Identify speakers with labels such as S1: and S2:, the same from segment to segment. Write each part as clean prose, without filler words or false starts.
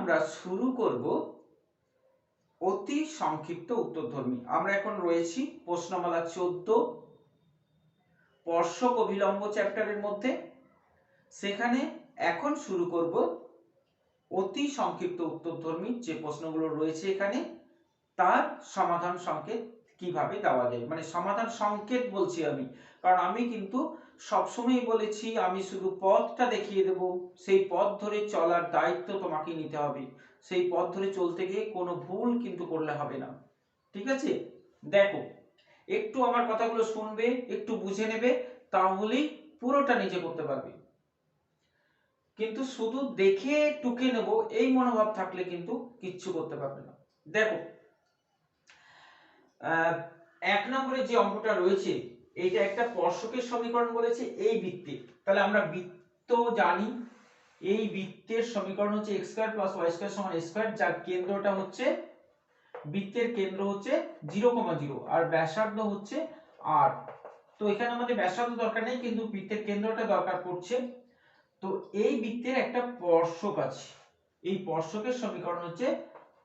S1: আমরা শুরু করব অতি সংক্ষিপ্ত উত্তরধর্মী। আমরা এখন রয়েছি প্রশ্নমালা 14 স্পর্শক অভিলম্ব চ্যাপ্টারের মধ্যে। সেখানে এখন শুরু করব অতি সংক্ষিপ্ত উত্তরধর্মী যে প্রশ্নগুলো রয়েছে এখানে, তার সমাধান সংকেত কিভাবে দেওয়া যায়। মানে সমাধান সংকেত বলছি আমি, কারণ আমি কিন্তু সবসময় বলেছি আমি শুধু পথটা দেখিয়ে দেব, সেই পথ ধরে চলার দায়িত্ব তোমাকে নিতে হবে। সেই পথ ধরে চলতে গিয়ে কোনো ভুল কিন্তু করলে হবে না, ঠিক আছে? দেখো, একটু আমার কথাগুলো শুনবে, একটু বুঝে নেবে, তাহলেই পুরোটা নিজে করতে পারবে। কিন্তু শুধু দেখে টুকে নেব এই মনোভাব থাকলে কিন্তু কিচ্ছু করতে পারবে না। দেখো, 1 নম্বরে যে অঙ্কটা রয়েছে, এটা একটা স্পর্শকের সমীকরণ বলেছে এই বৃত্তে। তাহলে আমরা বৃত্ত জানি, এই বৃত্তের সমীকরণ হচ্ছে x² + y² = a², যার কেন্দ্রটা হচ্ছে, বৃত্তের কেন্দ্র হচ্ছে 0,0 আর ব্যাসার্ধ হচ্ছে r। তো এখানে আমাদের ব্যাসার্ধ দরকার নেই, কিন্তু বৃত্তের কেন্দ্রটা দরকার পড়ছে। তো এই বৃত্তের একটা স্পর্শক আছে, এই স্পর্শকের সমীকরণ হচ্ছে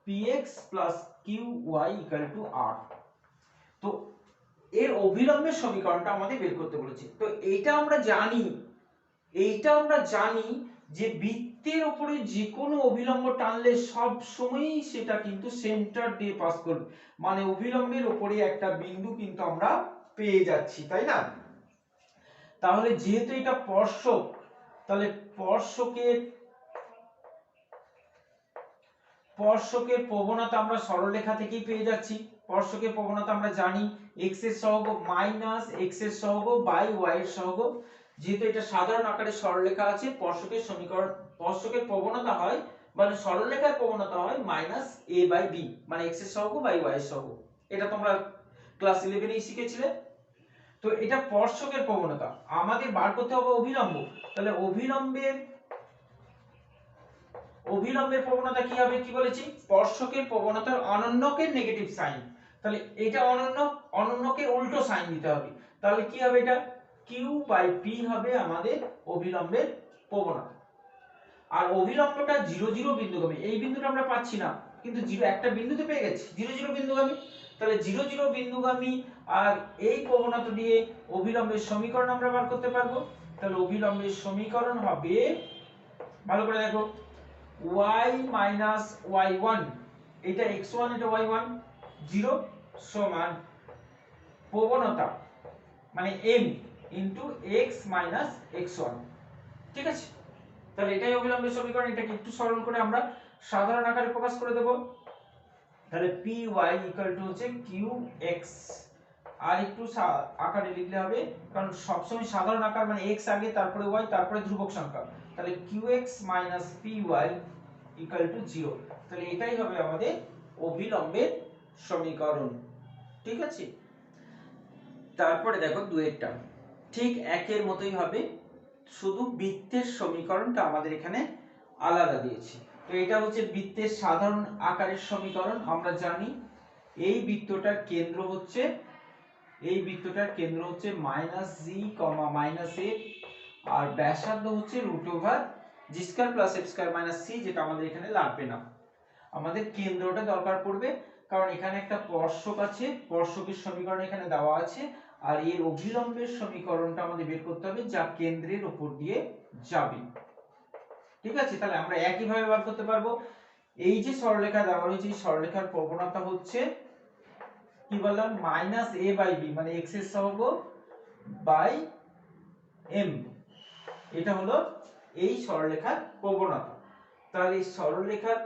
S1: px + qy = r। তো এর অভিলম্বের সমীকরণটা আমাদের বের করতে বলেছে। তো এইটা আমরা জানি যে বৃত্তের উপরে যে কোনো অভিলম্ব টানলে সব সময়ই সেটা কিন্তু সেন্টার দিয়ে পাস করবে, মানে অভিলম্বের উপরে একটা বিন্দু কিন্তু আমরা পেয়ে যাচ্ছি, তাই না? তাহলে যেহেতু এটা স্পর্শক, তাহলে স্পর্শকের প্রবণতা আমরা সরলরেখা থেকেই পেয়ে যাচ্ছি। স্পর্শকের প্রবণতা আমরা জানি, x এর সহগ মাইনাস x এর সহগ বাই y এর সহগ। যেহেতু এটা সাধারণ আকারে সরলরেখা আছে, স্পর্শকের সমীকরণ, স্পর্শকের প্রবণতা হয়, মানে সরলরেখার প্রবণতা হয় মাইনাস a বাই b, মানে x এর সহগ বাই y এর সহগ। এটা তোমরা ক্লাস 11 এই শিখেছিলে। তো এটা স্পর্শকের প্রবণতা, আমাদের বার করতে হবে অভিলম্ব। তাহলে অভিলম্বের প্রবণতা কি হবে, কি বলেছি? স্পর্শকের প্রবণতার অনন্যকের নেগেটিভ সাইন। তাহলে এটা অনন্যকের উল্টো সাইন দিতে হবে। তাহলে কি হবে, এটা q/p হবে আমাদের অভিলম্বের প্রবণতা। আর অভিলম্বটা 0 0 বিন্দুগামী, এই বিন্দুটা আমরা পাচ্ছি না, কিন্তু একটা বিন্দুতে পেয়ে গেছি 0 0 বিন্দুগামী। তাহলে 0 0 বিন্দুগামী আর এই প্রবণতা দিয়ে অভিলম্বের সমীকরণ আমরা বার করতে পারবো। তাহলে অভিলম্বের সমীকরণ হবে, ভালো করে দেখো, y - y1, এটা x1 এটা y1, 0 সমান প্রবণতা মানে m x - x1, ঠিক আছে? তাহলে এটাই অভিলম্বের সমীকরণ। এটাকে একটু সরল করে আমরা সাধারণ আকারে প্রকাশ করে দেব। তাহলে py হচ্ছে qx, আর একটু আকারে লিখলে হবে, কারণ সবসময় সাধারণ আকার মানে x আগে, তারপরে y, তারপরে ধ্রুবক সংখ্যা। তাহলে qx - py = 0। তাহলে এটাই হবে আমাদের অভিলম্বের সমীকরণ, ঠিক আছে? তারপরে দেখো দুয়েরটা ঠিক একের মতোই হবে, শুধু বৃত্তের সমীকরণটা আমাদের এখানে আলাদা দিয়েছি। তো এটা হচ্ছে বৃত্তের সাধারণ আকারের সমীকরণ। আমরা জানি এই বৃত্তটার কেন্দ্র হচ্ছে -g, -a, আর ব্যাসার্ধ হচ্ছে √g² + f² - c, যেটা আমাদের এখানে লাগবে না, আমাদের কেন্দ্রটা দরকার পড়বে। কারণ এখানে একটা স্পর্শক আছে, স্পর্শকের সমীকরণ এখানে দেওয়া আছে, আর এর অভিলম্বের সমীকরণটা আমাদের বের করতে হবে যা কেন্দ্রের উপর দিয়ে যাবে, ঠিক আছে? তাহলে আমরা একই ভাবে বার করতে পারবো। এই যে সরলরেখা দেওয়া রয়েছে, এই সরলরেখার প্রবণতা হচ্ছে কি বললাম, -a/b, মানে x এর সহগ বাই m, এটা হলো এই সরলরেখার প্রবণতা। তাহলে এই সরলরেখার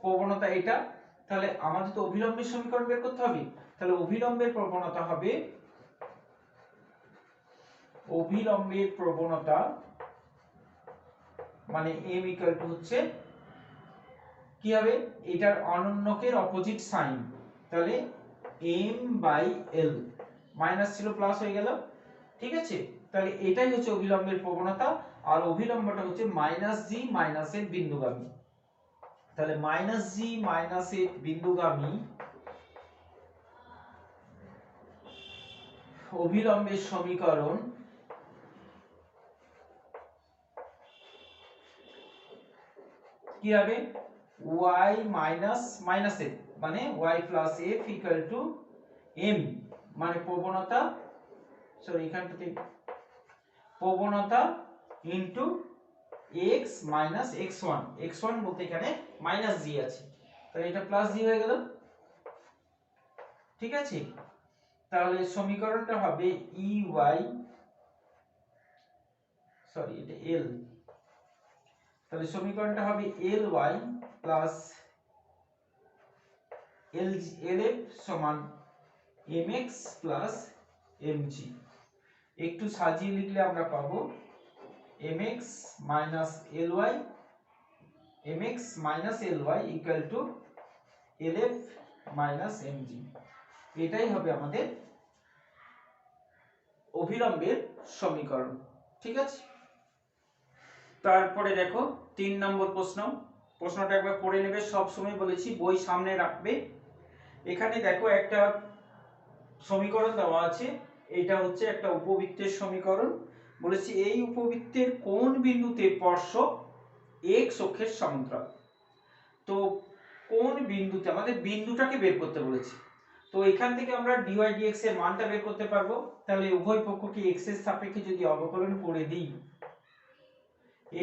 S1: প্রবণতা এটা, তাহলে আমাদের তো অভিলম্বের সমীকরণ বের করতে হবে। তাহলে অভিলম্বের প্রবণতা হবে, অভিলম্বের প্রবণতা মানে m হচ্ছে কি হবে, এটার অনন্যকের অপোজিট সাইন। তাহলে m/l, মাইনাস ছিল প্লাস হয়ে গেল, ঠিক আছে? তাহলে এটাই হচ্ছে অভিলম্বের প্রবণতা, আর অভিলম্বটা হচ্ছে -g - a বিন্দুগামী। তাহলে -g - a বিন্দুগামী অভিলম্বের সমীকরণ কি হবে, y মাইনাস মাইনাস f মানে y plus f equal to m মানে প্রবণতা সরি এখানটাতে প্রবণতা into x minus x1 x1 বলতে এখানে মাইনাস g আছে তাহলে এটা প্লাস g হয়ে গেল ঠিক আছে তাহলে সমীকরণটা হবে ey সরি এটা l তাহলে সমীকরণটা হবে ly প্লাস lf সমান mx প্লাস mg একটু সাজিয়ে লিখলে আমরা পাবো mx minus ly mx minus ly equal to lf minus mg এটাই হবে আমাদের অভিলম্বের সমীকরণ ঠিক আছে তারপরে দেখো 3 নম্বর প্রশ্নটা একবার পড়ে নেবে সব সময় বলেছি বই সামনে রাখবে এখানে দেখো একটা সমীকরণ দেওয়া আছে এটা হচ্ছে একটা উপবৃত্তের সমীকরণ বলেছি এই উপবৃত্তের কোন বিন্দুতে স্পর্শক x অক্ষের সমান্তরাল তো কোন বিন্দুতে আমাদের বিন্দুটাকে বের করতে বলেছি তো এখান থেকে আমরা dy dx এর মানটা বের করতে পারবো তাহলে উভয় পক্ষকে x এর সাপেক্ষে যদি অবকলন করে দিই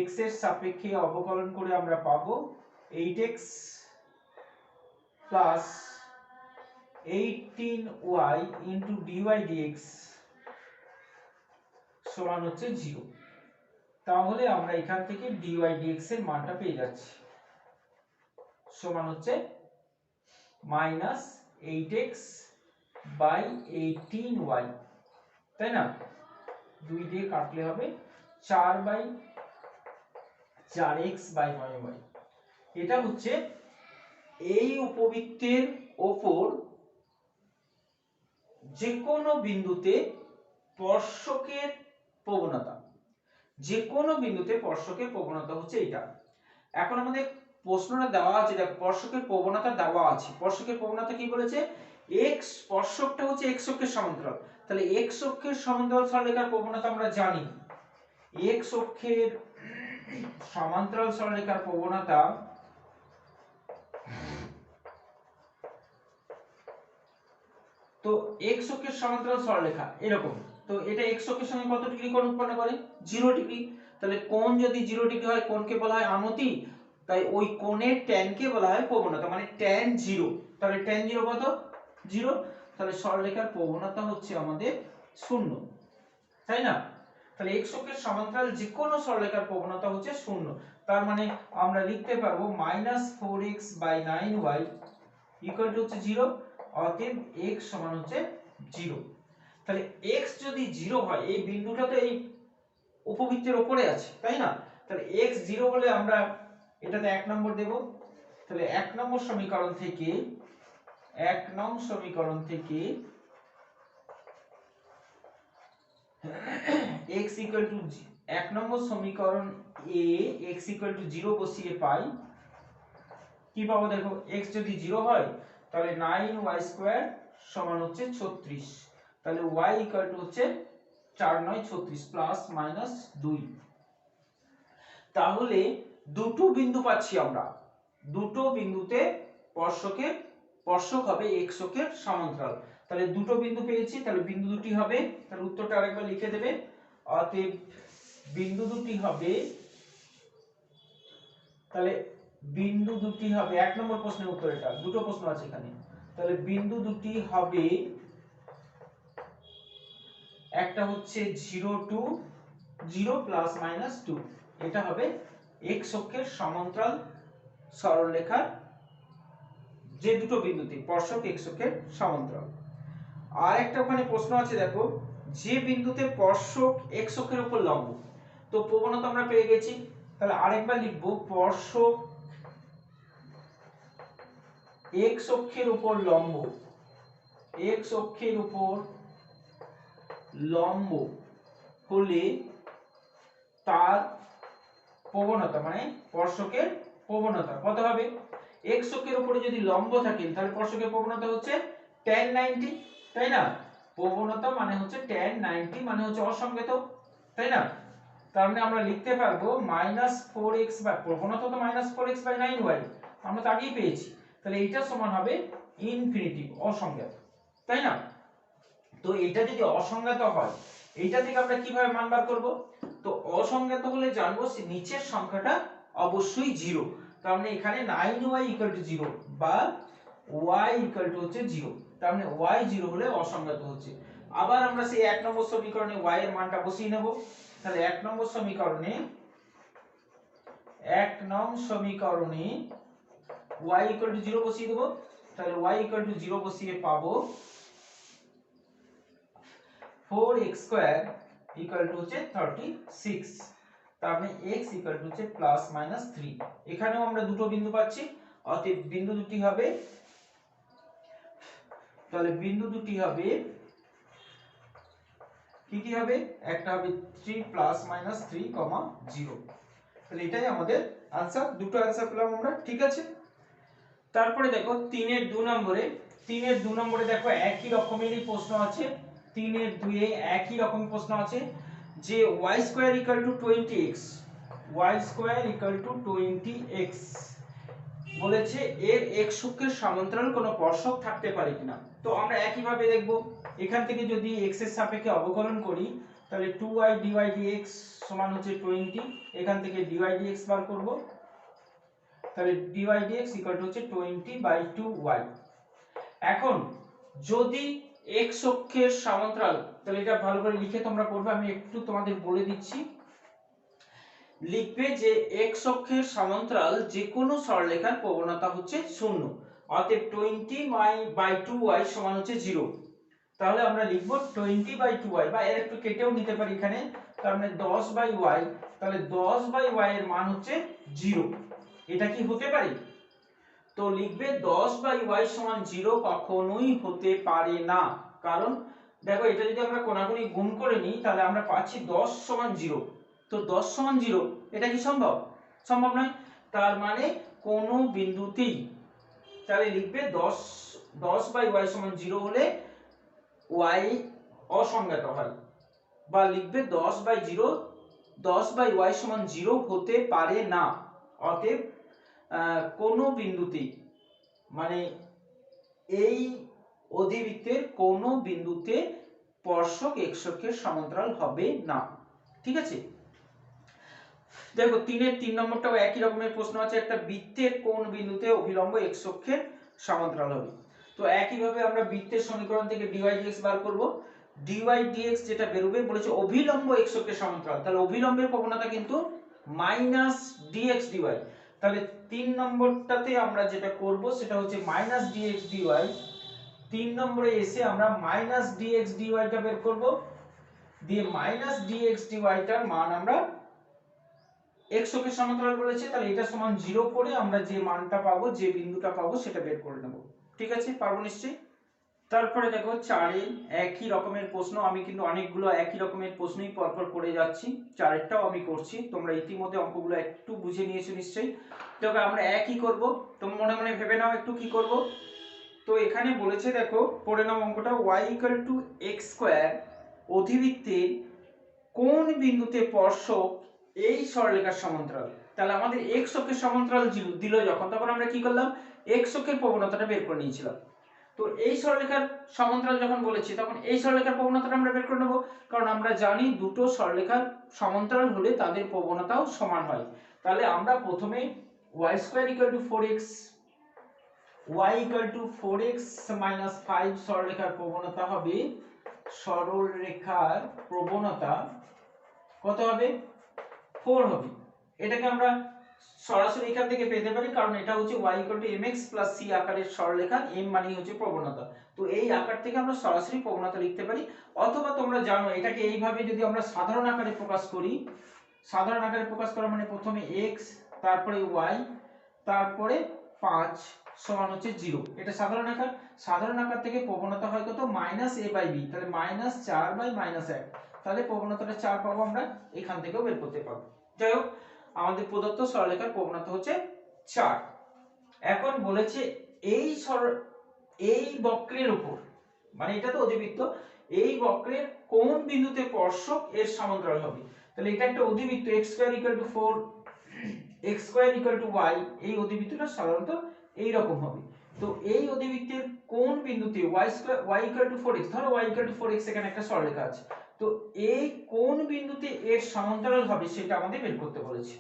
S1: x এর সাপেক্ষে অবকলন করে আমরা পাবো 8x plus 18y into dy dx সমান হচ্ছে 0 তাহলে আমরা এখান থেকে dy dx এর মানটা পেয়ে যাচ্ছি সমান হচ্ছে মাইনাস 8x বাই 18y তাই না 2 দিয়ে কাটলে হবে 4 বাই 4x বাই 9y এটা হচ্ছে এই উপবৃত্তের ওপর যে কোনো বিন্দুতে স্পর্শকের প্রবণতা যে কোনো বিন্দুতে স্পর্শকের প্রবণতা হচ্ছে এটা এখন আমাদের প্রশ্নটা দেওয়া আছে দেখো স্পর্শকের প্রবণতা দেওয়া আছে স্পর্শকের প্রবণতা কি বলেছে x স্পর্শকটা হচ্ছে x অক্ষের সমান্তরাল তাহলে x অক্ষের সমান্তরাল সরলরেখার প্রবণতা আমরা জানি x অক্ষের সমান্তরাল সরলরেখার প্রবণতা তো x অক্ষের সমান্তরাল সরলরেখা এরকম তো এটা x অক্ষের সঙ্গে কত ডিগ্রি কোণ উৎপন্ন করে 0 ডিগ্রি তাহলে কোণ যদি 0 ডিগ্রি হয় কোণকে বলা হয় আনতি তাই ওই কোণের tan কে বলা হয় প্রবণতা মানে tan 0 তাহলে tan 0 কত 0 তাহলে সরলরেখার প্রবণতা হচ্ছে আমাদের 0 তাই না তাহলে x অক্ষের সমান্তরাল যে কোনো সরলরেখার প্রবণতা হচ্ছে 0 তার মানে আমরা লিখতে পারবো -4x 9y ইকুয়াল টু হচ্ছে 0 অতএব x সমান হচ্ছে 0 তাহলে x যদি 0 হয় এই বিন্দুটা তো এই উপবৃত্তের উপরে আছে তাই না তাহলে x 0 হলে আমরা এটাতে 1 নম্বর দেব তাহলে 1 নম্বর সমীকরণ থেকে 1 নং সমীকরণ থেকে x ইকুয়াল টু 1 নম্বর সমীকরণ a x ইকুয়াল টু 0 বসিয়ে পাই কি পাবো দেখো x যদি 0 হয় তাহলে 9y স্কয়ার সমান হচ্ছে 36 তাহলে y ইকুয়াল টু হচ্ছে 4 9 36 প্লাস মাইনাস 2 তাহলে দুটো বিন্দু পাচ্ছি আমরা দুটো বিন্দুতে স্পর্শক হবে x অক্ষের সমান্তরাল তাহলে দুটো বিন্দু পেয়েছি তাহলে বিন্দু দুটি হবে তাহলে উত্তরটা আরেকবার লিখে দেবে অতএব বিন্দু দুটি হবে তাহলে বিন্দু দুটি হবে 1 নম্বর প্রশ্নের উত্তর এটা দুটো প্রশ্ন আছে এখানে তাহলে বিন্দু দুটি হবে একটা হচ্ছে 0 টু 0 প্লাস মাইনাস 2 এটা হবে x অক্ষের সমান্তরাল সরলরেখার যে দুটো বিন্দুতে স্পর্শক x অক্ষের সমান্তরাল আর একটা ওখানে প্রশ্ন আছে দেখো যে বিন্দুতে স্পর্শক x অক্ষের উপর লম্ব তো প্রবণতা আমরা পেয়ে গেছি তাহলে আরেকবার লিখব স্পর্শক x অক্ষের উপর লম্ব x অক্ষের উপর লম্ব হলে তার প্রবণতা মানে স্পর্শকের প্রবণতা কত হবে x অক্ষের উপরে যদি লম্ব থাকে তাহলে স্পর্শকের প্রবণতা হচ্ছে tan 90 তাই না প্রবণতা মানে হচ্ছে tan 90 মানে হচ্ছে অসংজ্ঞাত তাই না তার মানে আমরা লিখতে পারবো -4x বা প্রবণতা তো -4x/9y আমরা তো আগেই পেয়েছি, তাহলে এইটা সমান হবে ইনফিনিটিভ, অসংজ্ঞাত, তাই না? তো এটা যদি অসংজ্ঞাত হয়, এইটা থেকে আমরা কিভাবে মান বার করব? তো অসংজ্ঞাত হলে জানবো নিচের সংখ্যাটা অবশ্যই 0, তার মানে এখানে 9y 0 বা y হচ্ছে 0, তার মানে y 0 হলে অসংজ্ঞাত হচ্ছে। আবার আমরা সেই 1 নম্বর সমীকরণে y এর মানটা বসিয়ে নেব। তাহলে 1 নম্বর সমীকরণে y 0 বসিয়ে দেব। তাহলে y 0 বসিয়ে পাবো 4x² হচ্ছে 36, তার মানে x হচ্ছে +-3। এখানেও আমরা দুটো বিন্দু পাচ্ছি, অতএব বিন্দু দুটি হবে, তাহলে বিন্দু দুটি হবে কি হবে? একটা হবে 3 +-3, 0। তাহলে এটাই আমাদের आंसर, দুটো आंसर পেলাম আমরা, ঠিক আছে। তারপরে দেখো 3 এর 2 নম্বরে দেখো একই রকমেরই প্রশ্ন আছে। 3 এর 2 এ একই রকম প্রশ্ন আছে যে y² 20x, y² 20x বলেছে এর x অক্ষের সমান্তরাল কোনো স্পর্শক থাকতে পারে কিনা। তো আমরা একই ভাবে দেখব, এখান থেকে যদি x এর সাপেক্ষে অবকলন করি তাহলে 2y dy dx সমান হচ্ছে 20, এখান থেকে dy dx বার করব, তাহলে dy dx হচ্ছে 20/2y। এখন যদি x অক্ষের সমান্তরাল, তাহলে এটা ভালো করে লিখে তোমরা পড়বে, আমি একটু তোমাদের বলে দিচ্ছি। লিখবে যে x অক্ষের সমান্তরাল যে কোনো সরলরেখার প্রবণতা হচ্ছে 0, অতএব 20/2y সমান হচ্ছে 0। তাহলে আমরা লিখব 20/2y, বা এর একটু কেটেও নিতে পারি এখানে, তার মানে 10/y, তাহলে 10/y এর মান হচ্ছে 0। এটা কি হতে পারে? তো লিখবে 10/y সমান 0 কখনোই হতে পারে না, কারণ দেখো এটা যদি আমরা কোণাকুণি গুণ করে নিই তাহলে আমরা পাচ্ছি 10 সমান 0, তো 10 সমান 0 এটা কি সম্ভব? সম্ভব নয়, তার মানে কোনো বিন্দুতেই, তাহলে লিখবে 10/y সমান 0 হলে y অসংজ্ঞাত হয়, বা লিখবে 10/y সমান 0 হতে পারে না, অতএব কোনো বিন্দুতেই, মানে এই অধিবৃত্তের কোনো বিন্দুতে স্পর্শক x অক্ষের সমান্তরাল হবে না, ঠিক আছে। দেখো 3 এর 3 নম্বরটাও একই রকমের প্রশ্ন আছে, একটা বৃত্তের কোন বিন্দুতে অভিলম্ব x অক্ষের সমান্তরাল হবে। তো একই ভাবে আমরা বৃত্তের সমীকরণ থেকে dy dx বার করব। dy dx যেটা বেরোবে, বলেছে অভিলম্ব x অক্ষের সমান্তরাল, তাহলে অভিলম্বের প্রবণতা কিন্তু -dx dy। তাহলে 3 নম্বরটাতে আমরা যেটা করব সেটা হচ্ছে -dx dy। 3 নম্বরে এসে আমরা -dx dy টা বের করব, দিয়ে -dx dy টার মান আমরা x অক্ষের সমান্তরাল বলেছে, তাহলে এটা সমান 0 করে আমরা যে মানটা পাবো, যে বিন্দুটা পাবো সেটা বের করে নেব, ঠিক আছে, পারবো নিশ্চয়ই। তারপরে দেখো 4 এ একই রকমের প্রশ্ন, আমি কিন্তু অনেকগুলো একই রকমের প্রশ্নই পরপর করে যাচ্ছি, 4 এরটাও আমি করছি, তোমরা ইতিমধ্যে অঙ্কগুলো একটু বুঝে নিয়েছো নিশ্চয়ই। তবে আমরা একই করব, তোমরা মনে মনে ভেবে নাও একটু কি করব। তো এখানে বলেছে দেখো, পড়ে নাও অঙ্কটা, y x² অধিবৃত্তের কোন বিন্দুতে স্পর্শক এই সরলরেখার সমান্তরাল। তাহলে আমাদের x অক্ষের সমান্তরাল দিল যখন, তখন আমরা কি করলাম, x অক্ষের প্রবণতাটা বের করে নিয়েছিলাম। তো এই সরলরেখার সমান্তরাল যখন বলেছি তখন এই সরলরেখার প্রবণতাটা আমরা বের করে নেব, কারণ আমরা জানি দুটো সরলরেখার সমান্তরাল হলে তাদের প্রবণতাও সমান হয়। তাহলে আমরা প্রথমে y² 4x, y 4x - 5 সরলরেখার প্রবণতা হবে, সরলরেখার প্রবণতা কত হবে? 4 হবে। এটাকে আমরা সরাসরি এখান থেকে পেতে পারি, কারণ এটা হচ্ছে y mx + c আকারের সরলরেখা, m মানে হচ্ছে প্রবণতা, তো এই আকার থেকে আমরা সরাসরি প্রবণতা লিখতে পারি। অথবা তোমরা জানো এটাকে এইভাবে যদি আমরা সাধারণ আকারে প্রকাশ করি, সাধারণ আকারে প্রকাশ করা মানে প্রথমে x, তারপরে y, তারপরে 5 সমান হচ্ছে 0, এটা সাধারণ আকার। সাধারণ আকার থেকে প্রবণতা হয় কত? -a/b, তাহলে -4/-1, তাহলে প্রবণতাটা 4 পাবো আমরা, এখান থেকেও বের করতে পারবো। যাই হোক, আমাদের প্রদত্ত সরলরেখার প্রবণতা হচ্ছে 4। এখন বলেছে এই বক্রের উপর, মানে এটা তো অধিবৃত্ত, এই বক্রের কোন বিন্দুতে স্পর্শক এর সমান্তরাল হবে। তাহলে এটা একটা অধিবৃত্ত, x² 4 x square equal to y, এই অধিবৃত্তটা সাধারণত এইরকম হবে। তো এই অধিবৃত্তের কোন বিন্দুতে y square y equal to 4x, ধরো ওয়াই ইকুয়াল টু 4x এখানে একটা সরলরেখা আছে, তো এই কোন বিন্দুতে এর সমান্তরাল হবে সেটা আমাদের বের করতে বলেছে।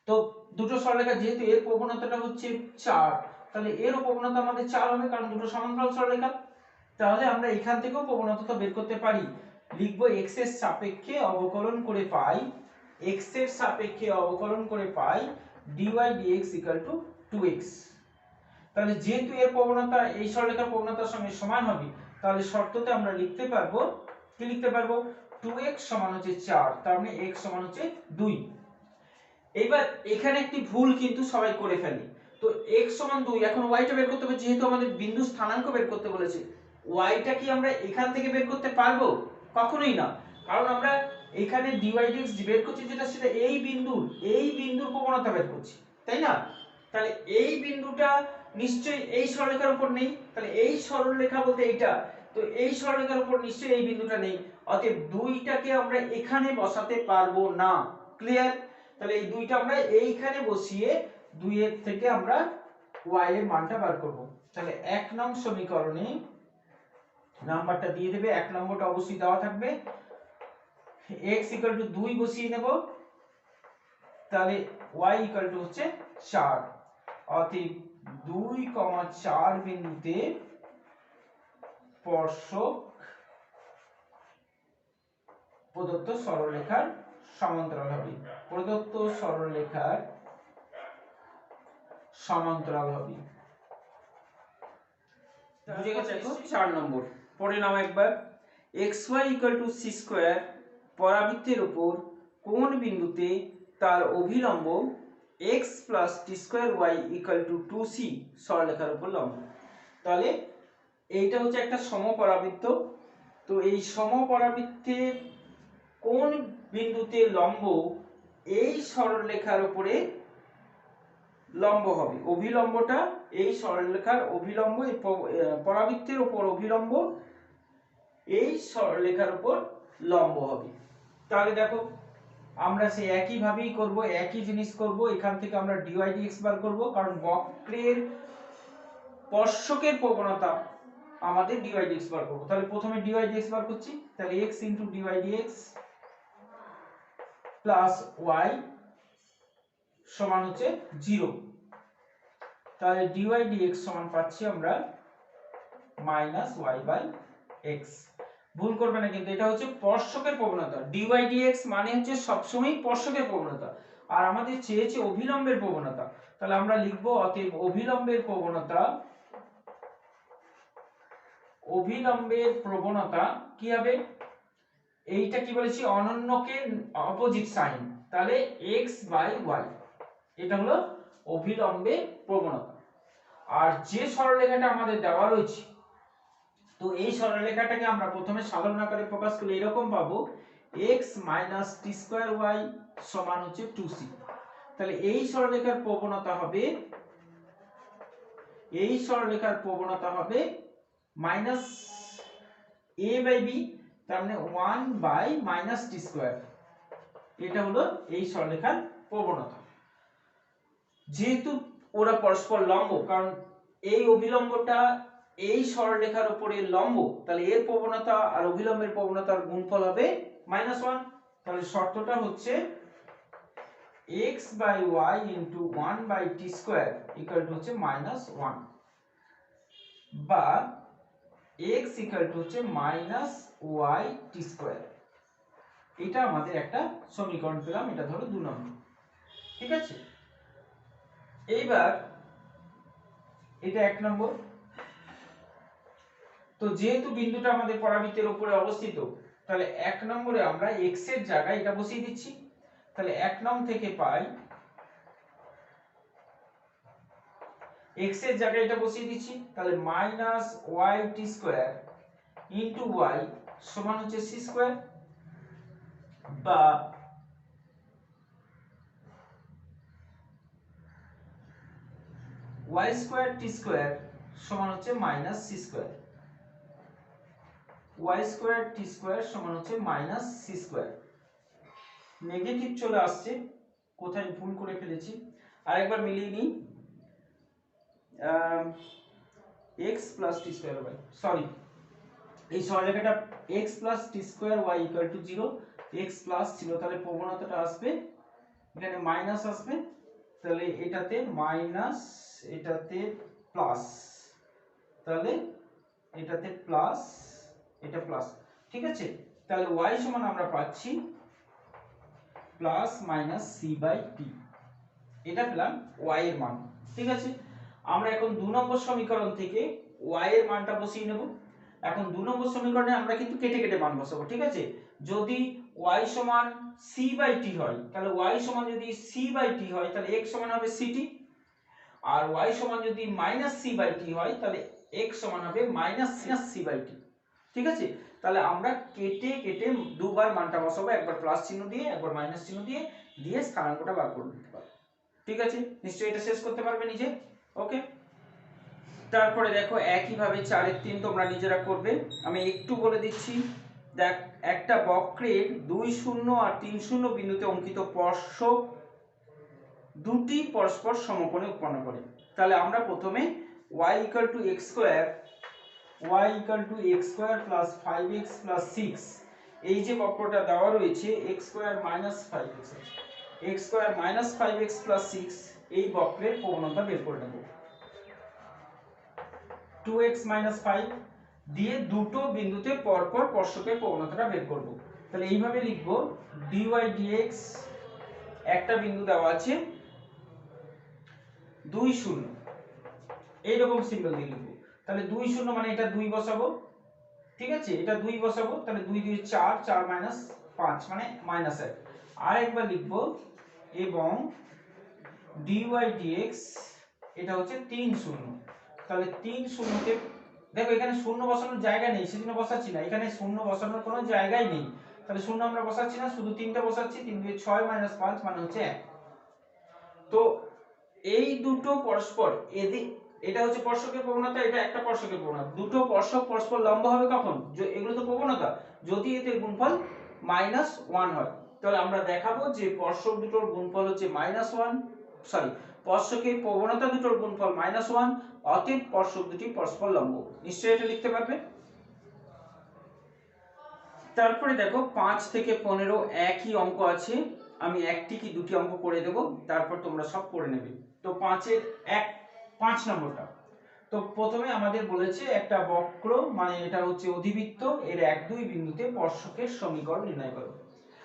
S1: তো দুটো সরলরেখা যেহেতু এর প্রবণতাটা হচ্ছে 4, তাহলে এরও প্রবণতা আমাদের 4 হবে, কারণ দুটো সমান্তরাল সরলরেখা। তাহলে আমরা এখান থেকেও প্রবণতা বের করতে পারি, লিখবো x এর সাপেক্ষে অবকলন করে পাই, x এর সাপেক্ষে অবকলন করে পাই dy dx 2x। তাহলে যেহেতু এর প্রবণতা এই সরলরেখার প্রবণতার সঙ্গে সমান হবে, তাহলে শর্ততে আমরা লিখতে পারবো, কি লিখতে পারবো, 2x সমান হচ্ছে 4, তার মানে x সমান হচ্ছে 2। এবার এখানে একটি ভুল কিন্তু সবাই করে ফেলে। তো x সমান 2, এখন y টা বের করতে হবে, যেহেতু আমাদের বিন্দু স্থানাঙ্ক বের করতে বলেছে, y টা কি আমরা এখান থেকে বের করতে পারবো? কখনোই না, কারণ আমরা এখানে dy dx বের করছি যেটা, সেটা এই বিন্দুর প্রবণতা বের করছি, তাই না? তাহলে এই বিন্দুটা নিশ্চয়ই এই সরলরেখার উপর নেই, তাহলে এই সরলরেখা বলতে এইটা, তো এই সরলরেখার উপর নিশ্চয়ই এই বিন্দুটা নেই, অতএব 2টাকে আমরা এখানে বসাতে পারবো না। ক্লিয়ার? তাহলে এই 2টা আমরা এইখানে বসিয়ে 2 এর থেকে আমরা y এর মানটা বার করব। তাহলে 1 নং সমীকরণে নাম্বারটা দিয়ে দেবে, 1 নম্বরটা অবশ্যই দেওয়া থাকবে, x 2 বসিয়ে নেব, তাহলে y হচ্ছে 4, অতএব 2,4 বিন্দুতে স্পর্শক প্রদত্ত সরলরেখার সমান্তরাল হবে, প্রদত্ত সরলরেখার সমান্তরাল হবে। বুঝে গেছে? দেখো 4 নম্বর পড়ে নাও একবার, xy c² পরাবৃত্তের উপর কোন বিন্দুতে তার অভিলম্ব x + t²y 2c সরলরেখার উপর লম্ব। তাহলে এইটা হচ্ছে একটা সমপরাবৃত্ত, তো এই সমপরাবৃত্তের কোন বিন্দুতে লম্ব এই সরলরেখার উপরে লম্ব হবে, অভিলম্বটা এই সরলরেখার অভিলম্ব, এই পরাবৃত্তের উপর অভিলম্ব এই সরলরেখার উপর লম্ব হবে। তাহলে দেখো আমরা সেই একই ভাবেই করব, একই জিনিস করব, এখান থেকে আমরা dy dx বার করব, কারণ বক্রের স্পর্শকের প্রবণতা আমাদের dy dx বার করব। তাহলে প্রথমে dy dx বার করছি, তাহলে x dy dx plus y সমান হচ্ছে 0, তাহলে dy dx সমান পাচ্ছি আমরা -y/x। ভুল করবে না কিন্তু, এটা হচ্ছে স্পর্শকের প্রবণতা, dy dx মানে হচ্ছে সবসময় স্পর্শকের প্রবণতা, আর আমাদের চেয়েছে অভিলম্বের প্রবণতা। তাহলে আমরা লিখব অতএব অভিলম্বের প্রবণতা কি হবে, এইটা কি বলেছি, অনন্যকে অপোজিট সাইন, তাহলে x/y, এটা হলো অভিলম্বের প্রবণতা। আর যে সরলরেখাটা আমাদের দেওয়া রয়েছে, তো এই সরলরেখাটাকে আমরা প্রথমে সাধারণ আকারে প্রকাশ করলে এরকম পাবো, x - t²y সমান হচ্ছে 2c। তাহলে এই সরলরেখার প্রবণতা হবে, -a/b, তার মানে 1 - t²। এটা হলো এই সরলরেখার প্রবণতা। যেহেতু ওরা পরস্পর লম্ব, কারণ এই অভিলম্বটা এই সরলরেখার উপরে লম্ব, তাহলে এর প্রবণতা আর অভিলম্বের প্রবণতার গুণফল হবে -1। তাহলে শর্তটা হচ্ছে x/y * 1/t² হচ্ছে -1, বা x হচ্ছে -y/t²। এটা আমাদের একটা সমীকরণ পেলাম, এটা ধরো 2 নম্বর। ঠিক আছে, এইবার এটা 1 নম্বর। তো যেহেতু বিন্দুটা আমাদের পরাবৃত্তের উপরে অবস্থিত, তাহলে 1 নম্বরে আমরা x এর জায়গায় এটা বসিয়ে দিচ্ছি। তাহলে 1 নং থেকে পাই, x এর জায়গায় এটা বসিয়ে দিচ্ছি, তাহলে -y/t² y সমান হচ্ছে c², বা y²t² সমান হচ্ছে -c², y²t² সমান হচ্ছে -c²। নেগেটিভ চলে আসছে, কোথায় ভুল করে ফেলেছি আরেকবার মিলিয়ে নিই। x প্লাস টি স্কয়ার y, সরি এই সরলরেখাটা x plus T square y equal to 0, x plus ছিল তাহলে প্রবণতাটা আসবে এখানে মাইনাস আসবে, তাহলে এটাতে মাইনাস এটাতে প্লাস, তাহলে এটাতে প্লাস এটা প্লাস, ঠিক আছে। তাহলে y সমান আমরা পাচ্ছি plus minus C by T, এটা পেলাম y এর মান, ঠিক আছে। আমরা এখন 2 নম্বর সমীকরণ থেকে y এর মানটা বসিয়ে নেব। এখন 2 নম্বর সমীকরণে আমরা কিন্তু কেটে কেটে মান বসাবো, ঠিক আছে। যদি y সমান c বাই t হয় তাহলে y সমান যদি c বাই t হয় তাহলে x সমান হবে ct, আর y সমান যদি মাইনাস c বাই t হয় তাহলে x সমান হবে মাইনাস c বাই t, ঠিক আছে। তাহলে আমরা কেটে কেটে দুবার মানটা বসাবো, একবার প্লাস চিহ্ন দিয়ে একবার মাইনাস চিহ্ন দিয়ে দিয়ে স্থানাঙ্কটা বার করে দিতে পারবো, ঠিক আছে। নিশ্চয়ই এটা শেষ করতে পারবে নিজে, ওকে। তারপরে দেখো একইভাবে 4 এর 3 তোমরা নিজেরা করবে, আমি একটু বলে দিচ্ছি। দেখ একটা বক্রের 2 0 আর 3 0 বিন্দুতে অঙ্কিত স্পর্শক দুটি পরস্পর সমকোণে উৎপন্ন করে। তাহলে আমরা প্রথমে y = x square plus 5x plus 6, এই যে বক্রটা দেওয়া রয়েছে x square minus 5x, x square minus 5x plus 6, এই বক্রের প্রবণতা বের করে নেব। 2x মাইনাস 5 দিয়ে দুটো বিন্দুতে পরপর স্পর্শকের প্রবণতাটা বের করব। তাহলে এইভাবে লিখব dy dx, একটা বিন্দু দেওয়া আছে 2 0, এইরকম সিম্বল দিয়ে লিখব। তাহলে 2 0 মানে এটা 2 বসাবো, ঠিক আছে, এটা 2 বসাবো, তাহলে 2 2 4, 4 মাইনাস 5 মানে মাইনাস 1। আর একবার লিখব এবং dy dx এটা হচ্ছে 3 0, তাহলে 3 0 তে দেখো এখানে শূন্য বসানোর জায়গা নেই সেজন্য বসাচ্ছি না, এখানে শূন্য বসানোর কোনো জায়গাই নেই, তাহলে শূন্য আমরা বসাচ্ছি না, শুধু 3টা বসাচ্ছি। 3 2 6 মাইনাস 5 মানে হচ্ছে 1। তো এই দুটো পরস্পর এটা হচ্ছে স্পর্শকের প্রবণতা, এটা একটা স্পর্শকের প্রবণতা, দুটো স্পর্শক পরস্পর লম্ব হবে কখন, এগুলো তো প্রবণতা, যদি এদের গুণফল -1 হয়। তাহলে আমরা দেখাবো যে স্পর্শক দুটোর গুণফল হচ্ছে স্পর্শকের প্রবণতা দুটোর গুণফল -1, অতএব স্পর্শক দুটি পরস্পর লম্ব। নিশ্চয়ই এটা লিখতে পারবে। তারপরে দেখো 5 থেকে 15 একই অঙ্ক আছে, আমি একটি কি দুটি অঙ্ক করে দেব, তারপর তোমরা সব করে নেবে। তো 5 নম্বরটা, তো প্রথমে আমাদের বলেছে একটা বক্র মানে এটা হচ্ছে অধিবৃত্ত, এর 1 2 বিন্দুতে স্পর্শকের সমীকরণ নির্ণয় করো।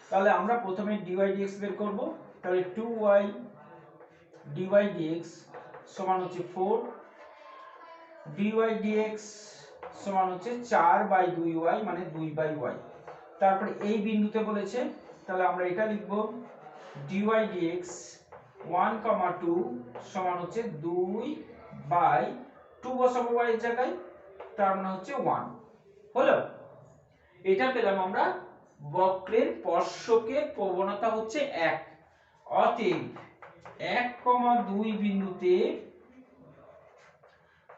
S1: তাহলে আমরা প্রথমে dy dx বের করব। তাহলে 2y dy dx সমান হচ্ছে 4, dy dx সমান হচ্ছে 4/2y মানে 2/y। তারপরে এই বিন্দুতে বলেছে, তাহলে আমরা এটা লিখব dy dx 1, 2 সমান হচ্ছে 2/2 বসাবো y এর জায়গায়, তার মানে হচ্ছে 1 হলো। এটা পেলাম আমরা বক্রের স্পর্শকের প্রবণতা হচ্ছে 1, অতএব 1, 2 বিন্দুতে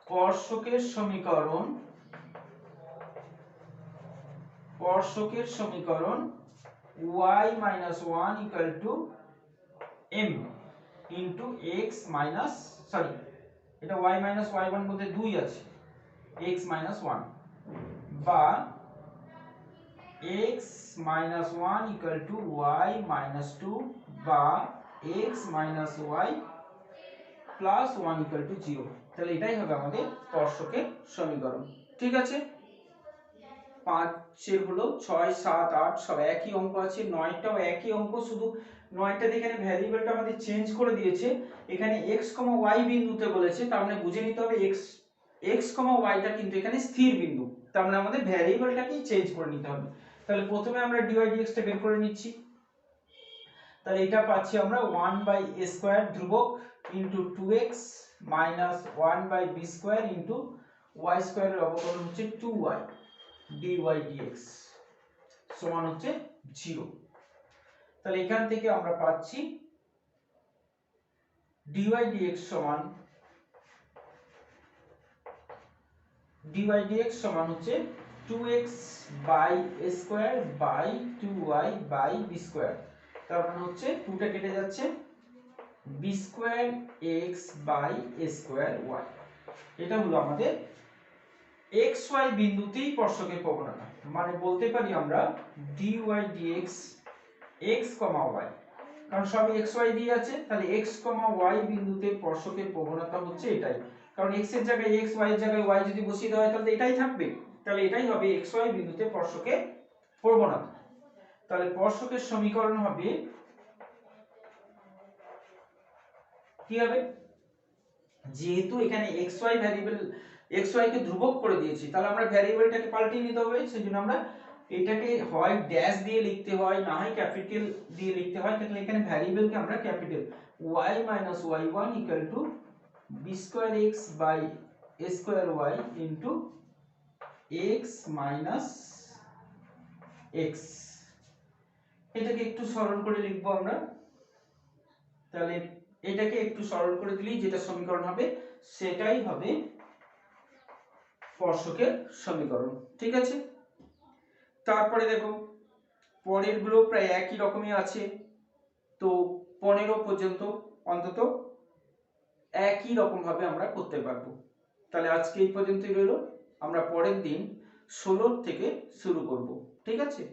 S1: স্পর্শকের সমীকরণ y - 1 m into x minus এটা y minus y1 বলতে 2 আছে, x minus 1 বা x minus 1 y minus 2 বা x minus y plus 1 0। তাহলে এটাই হবে আমাদের স্পর্শকের সমীকরণ, ঠিক আছে। 5 হলো 6 7 8 সব একই অঙ্ক আছে, 9টাও একই অঙ্ক, শুধু 9টাতে এখানে ভ্যারিয়েবলটা আমাদের চেঞ্জ করে দিয়েছে, এখানে x, y বিন্দুতে বলেছে, তার মানে বুঝে নিতে হবে x, y টা কিন্তু এখানে স্থির বিন্দু, তার মানে আমাদের ভ্যারিয়েবলটাকেই চেঞ্জ করে নিতে হবে। তাহলে প্রথমে আমরা dy dx টা বের করে নিচ্ছি। তাহলে এটা পাচ্ছি আমরা 1/a² ধ্রুবক into 2x minus 1/b² into y² এর অবকলন হচ্ছে 2y dy dx সমান হচ্ছে 0। তাহলে এখান থেকে আমরা পাচ্ছি dy dx সমান হচ্ছে 2x/a² 2y/b²। তার মানে হচ্ছে 2টা কেটে যাচ্ছে, b square x by a square y. এটা হলো আমাদের এক্স ওয়াই বিন্দুতেই স্পর্শকের প্রবণতা। মানে বলতে পারি আমরা dy dx x, y, কারণ সব এক্স ওয়াই দিয়ে আছে, তাহলে x, y বিন্দুতে স্পর্শকের প্রবণতা হচ্ছে এটাই। কারণ x এর জায়গায় x, y এর জায়গায় y যদি বসিয়ে দেওয়া হয় তাহলে এটাই থাকবে, তাহলে এটাই হবে x y বিন্দুতে স্পর্শকের প্রবণতা। তাহলে স্পর্শকের সমীকরণ হবে কি হবে, যেহেতু এখানে xy ভ্যারিয়েবল xy কে ধ্রুবক করে দিয়েছি, তাহলে আমরা ভ্যারিয়েবলটাকে পাল্টিয়ে নিতে হবে। সেজন্য আমরা এটাকে হয় ড্যাশ দিয়ে লিখতে হয়, না হয় ক্যাপিটাল দিয়ে লিখতে হয়। তাহলে এখানে ভ্যারিয়েবলকে আমরা capital y - y1 = b square x by a square y into x minus x, এটাকে একটু সরল করে লিখবো আমরা। তাহলে এটাকে একটু সরল করে দিলেই যেটা সমীকরণ হবে সেটাই হবে স্পর্শকের সমীকরণ। ঠিক আছে, তারপরে দেখো পরের গুলো প্রায় একই রকমই আছে। তো 15 পর্যন্ত অন্তত একই রকম ভাবে আমরা করতে পারবো। তাহলে আজকে এই পর্যন্তই রইলো, আমরা পরের দিন 16 থেকে শুরু করব। ঠিক আছে।